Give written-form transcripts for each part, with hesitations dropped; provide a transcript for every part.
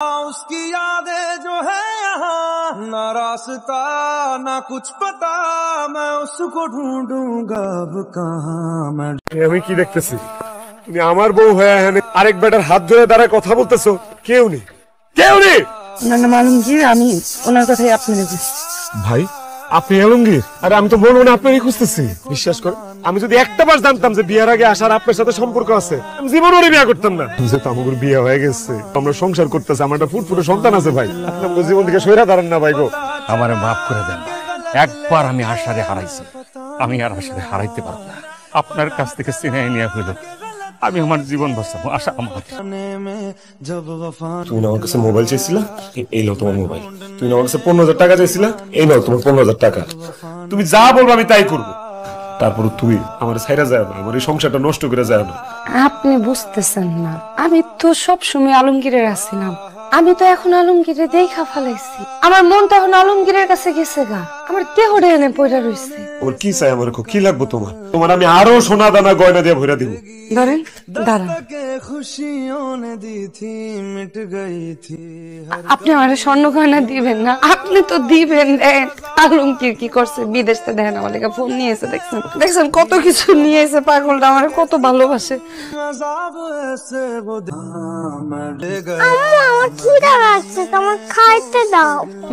उसकी यादें जो है यहाँ ना रास्ता ना कुछ पता मैं उसको ढूंढूंगा अब कहाँ मैं। আমি কি দেখতেছি তুমি আমার বউ হয়ে এখানে আরেক বেটার হাত ধরে দাঁড়ায় কথা বলতেছো? কেউ নেই, কেউ নেই। ওনার নাম আলমগীর, আমি ওনার কথাই আপনার ভাই আপনি আলমগীর? আরে আমি তো মনে মনে আপনারই খুঁজতেছি। বিশ্বাস করেন আমি যদি একটা বার জানতাম যে বিয়ের আগে আসার আপনার সাথে সম্পর্ক আছে আমি জীবনেও বিয়ে করতাম না। যেহেতু আমাদের বিয়ে হয়ে গেছে, আমরা সংসার করতেছি, আমার একটা ফুটফুটে সন্তান আছে ভাই। আপনি আমাদের জীবন থেকে সইরা দাঁড়ান না ভাই গো। আমারে মাফ করে দেন। একবার আমি আশারে হারাইছি, আমি আর আশারে হারাইতে পারব না। আপনার কাছ থেকে ছিনিয়ে নিয়ে হইল আমি আমার জীবন বাঁচাবো। আশা আমার। তুমি আমার কাছে মোবাইল চাইছিলা, এই নাও তোমার মোবাইল। তুমি আমার কাছে 15,000 টাকা চাইছিলা, এই নাও তোমার 15,000 টাকা। তুমি যা বলবো আমি তাই করবো। তারপর তুই আমার ছাইরা যায় না, আমার এই সংসারটা নষ্ট করে যায় না। আপনি বুঝতেছেন না, আমি তো সবসময় আলমগীরের আছিলাম। আমি তো এখন আলমগীরে দেখা ফেলাইছি। আমার মন তো এখন আলমগীরের কাছে গেছে গা। আমার দেহটা এনে পয়রা রইছে। ওর কি চাই? আমার কি লাগবে তোমার? তোমার আমি আরো সোনা দানা গয়না দিয়ে ভরে দিব। ধরেন দাঁড়ান, আপনি আমার স্বর্ণ গয়না দিবেন না? আপনি তো দিবেন। আলমগীর কি করছে বিদেশ থেকে, দেখেন আমার লেগে ফোন নিয়ে এসে দেখছেন, দেখছেন কত কিছু নিয়ে এসে। পাগলটা আমার কত ভালোবাসে।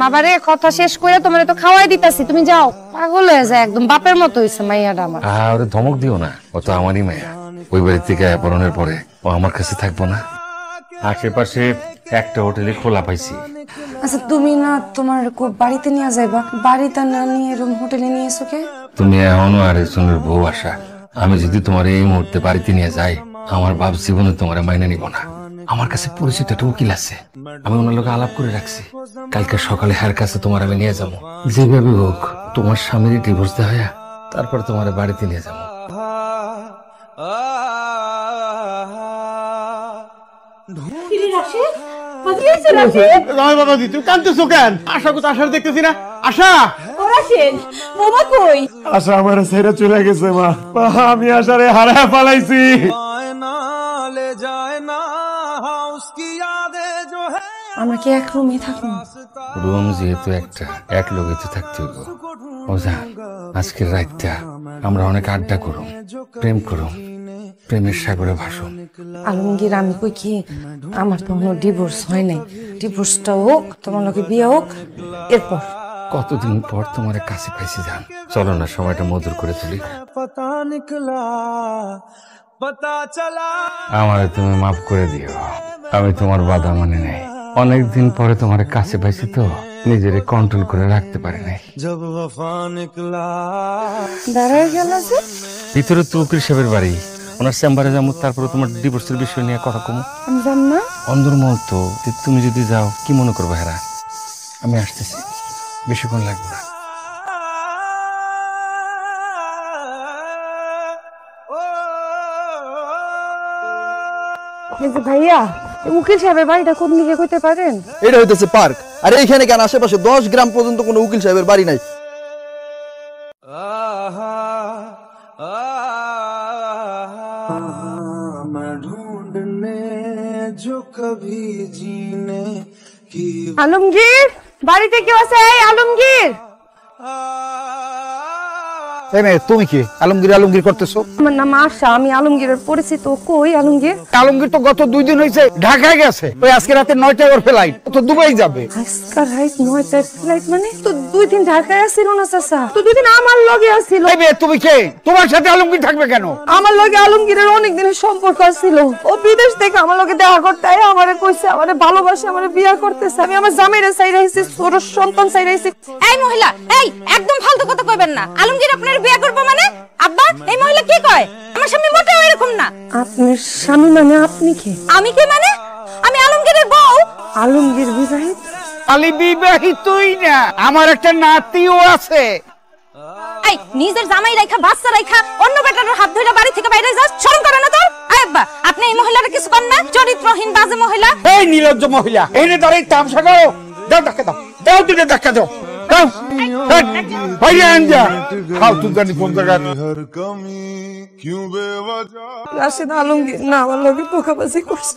বাবারে কথা শেষ করে তোমার তো খাওয়াই দিতেছি, তুমি যাও। পাগল হয়ে যায় একদম, বাপের মতো হয়েছে মাইয়াটা আমার। ওরে ধমক দিও না, ও তো আমারই মায়া। ওই বাড়ি থেকে পড়ানোর পরে ও আমার কাছে থাকবো না। আশেপাশে একটা হোটেলে খোলা পাইছি। আচ্ছা তুমি না তোমার বাড়িতে নিয়ে যাইবা, বাড়িতে না নিয়ে এরকম হোটেলে নিয়ে এসো কে? তুমি এখনো আরেকজনের বউ আশা। আমি যদি তোমার এই মুহূর্তে বাড়িতে নিয়ে যাই, আমার বাপ জীবনে তোমার মাইনে নিব না। আমার কাছে পরিচিত একটা উকিল আছে, আমি ওনার লোক আলাপ করে রাখছি। কালকে সকালে হার কাছে তোমার আমি নিয়ে যাবো। যেভাবে হোক তোমার স্বামীর ডিভোর্স দেওয়া হয়, তারপর তোমার বাড়িতে নিয়ে যাবো। আশা আমার ছেড়ে চলে গেছে মা, আমি আশারে হারায় ফেলাইছি। আমরা কি এক রুমে থাকবো? রুম যেহেতু একটা, এক লোকে তো থাকতে হইব। ওজা আজকের রাতটা আমরা অনেক আড্ডা করুম, প্রেম করুম, প্রেমের সাগরে ভাসুম। আলমগীর আমি কই কি, আমার তো কোনো ডিভোর্স হয় নাই। ডিভোর্সটা হোক, তোমার লোকে বিয়ে হোক, এরপর। কতদিন পর তোমার কাছে পাইছি জান। চলো না সময়টা মধুর করে তুলি। আমারে তুমি মাফ করে দিও, আমি তোমার বাধা মানে নাই। অনেকদিন পরে তোমার কাছে পাইছি তো নিজেরে কন্ট্রোল করে রাখতে পারি নাই। দাঁড়ায় গেল যে ভিতরে তো উকিল সাহেবের বাড়ি, ওনার চেম্বারে যাবো, তারপরে তোমার ডিভোর্সের বিষয় নিয়ে কথা কমো। আমি জান না অন্দরমহল তো, তুমি যদি যাও কি মনে করবো? হেরা আমি আসতেছি, বেশিক্ষণ লাগবে না। ভাইয়া উকিল সাহেবের বাড়িটা কোন দিকে কইতে পারেন? এটা হইতেছে পার্ক, আর এইখানে কেন আশেপাশে 10 গ্রাম পর্যন্ত কোনো উকিল সাহেবের বাড়ি নাই। আলমগীর বাড়িতে কেউ আছে? আলমগীর, তুমি কি আলমগীর আলমগীর করতেছো? আমার নাম আশা, আমি আলমগীরের পরিচিত। কই আলমগীর? আলমগীর তো গত 2 দিন হয়েছে ঢাকায় গেছে। ওই আজকে রাতে 9টায় ওর ফ্লাইট, তো দুবাই যাবে। আজকে রাত 9টায় ফ্লাইট? মানে তো 2 দিন ঢাকায় আসছিল না চাচা? তো 2 দিন আমার লগে আসছিল। তুমি কে? তোমার সাথে আলমগীর থাকবে কেন? আমার লগে আলমগীরের অনেক দিনের সম্পর্ক ছিল। ও বিদেশ থেকে আমার লগে দেখা করতে আয়, আমারে কইছে আমারে ভালোবাসে, আমারে বিয়ে করতেছে। আমি আমার জামাইরে চাই রাইছি, ছোট সন্তান চাই রাইছি। এই মহিলা, এই একদম ফালতু কথা কইবেন না। আলমগীর আপনার বিয়ে করবে মানে? আব্বা এই মহিলা কি কয়? আমার স্বামী মোটেও এরকম না। আপনার স্বামী মানে আপনি কি? আমি কি মানে? আমি আলমগীরের বউ। আলমগীর বিবাহিত? আলী বিবাহিতই না, আমার একটা নাতিও আছে। এই নিজের জামাই রাইখা বাচ্চা রাইখা অন্য বেটার হাত ধরে বাড়ি থেকে বাইরে যাস, শরম করে না তোর? আয় আব্বা, আপনি এই মহিলার কিছু করেন না? চরিত্রহীন বাজে মহিলা। এই নির্লজ্জ মহিলা, এনে ধরে তামসা করো। দাও ধাক্কা দাও, দাও দুটো ধাক্কা দাও। हर कमी क्यों बेवजह রাশেদ আলমগীর না আমার লগে ধোঁকাবাজি করছে,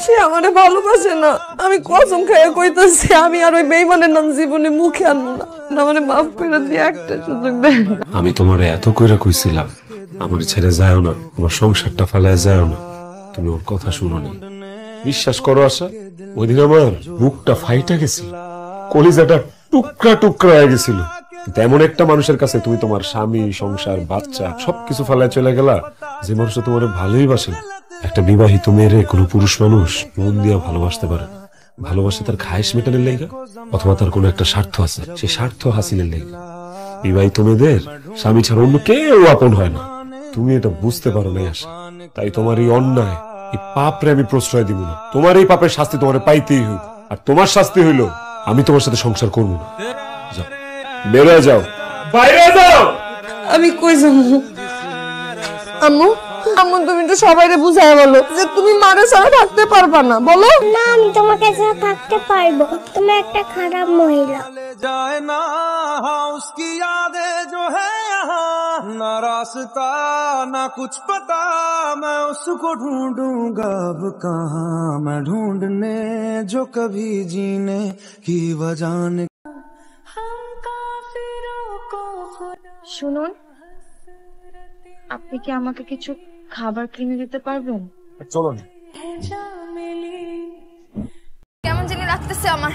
সে আমারে ভালোবাসে না। আমি কসম খাইয়া কইতাছি আমি আর ওই বেঈমানের নাম জীবনে মুখে আনবো না। আমারে মাফ করে দিয়ে একটা সুযোগ দেন। আমি তোমারে এত কইরা কইছিলাম আমার ছেড়ে যাও না, আমার সংসারটা ফেলায় যাও না, তুমি ওর কথা শুনোনি। বিশ্বাস করো আশা, ওই দিন আমার বুকটা ফাইটা গেছিল, কলিজাটা টুকরা টুকরা হয়ে গেছিল। কিন্তু এমন একটা মানুষের কাছে তুমি তোমার স্বামী, সংসার, বাচ্চা সবকিছু ফেলায় চলে গেলা, যে মানুষ তোমার ভালোই বাসে। একটা বিবাহিত মেয়েরে কোনো পুরুষ মানুষ মন দিয়ে ভালোবাসতে পারে। ভালোবাসে তার খায়েশ মেটানোর লেগা, অথবা তার কোনো একটা স্বার্থ আছে, সেই স্বার্থ হাসিলের লেগা। বিবাহিত মেয়েদের স্বামী ছাড়া অন্য কেউ আপন হয় না। তুমি এটা বুঝতে পারো না আশা, তাই তোমার এই অন্যায়, এই পাপরে আমি প্রশ্রয় দিব না। তোমার এই পাপের শাস্তি তোমার পাইতেই হইব, আর তোমার শাস্তি হইল আমি তোমার সাথে সংসার করবো না। যাও, বের হয়ে যাও, বাইরে যাও। আমি কই যাবো? আম্মু, আম্মু তুমি তো সবাইরে বুঝায় বলো যে তুমি মারে ছাড়া থাকতে পারবা না, বলো। না আমি তোমাকে ছাড়া থাকতে পারবো, তুমি একটা খারাপ মহিলা। ले जाए ना उसकी यादें जो है यहाँ, ना रास्ता ना कुछ पता, मैं उसको ढूंढूंगा अब कहाँ, मैं ढूंढने जो कभी जीने की वजह ने। শুনুন, আপনি কি আমাকে কিছু খাবার কিনে দিতে পারবেন? চলো না। কেমন জানি লাগতেছে আমার।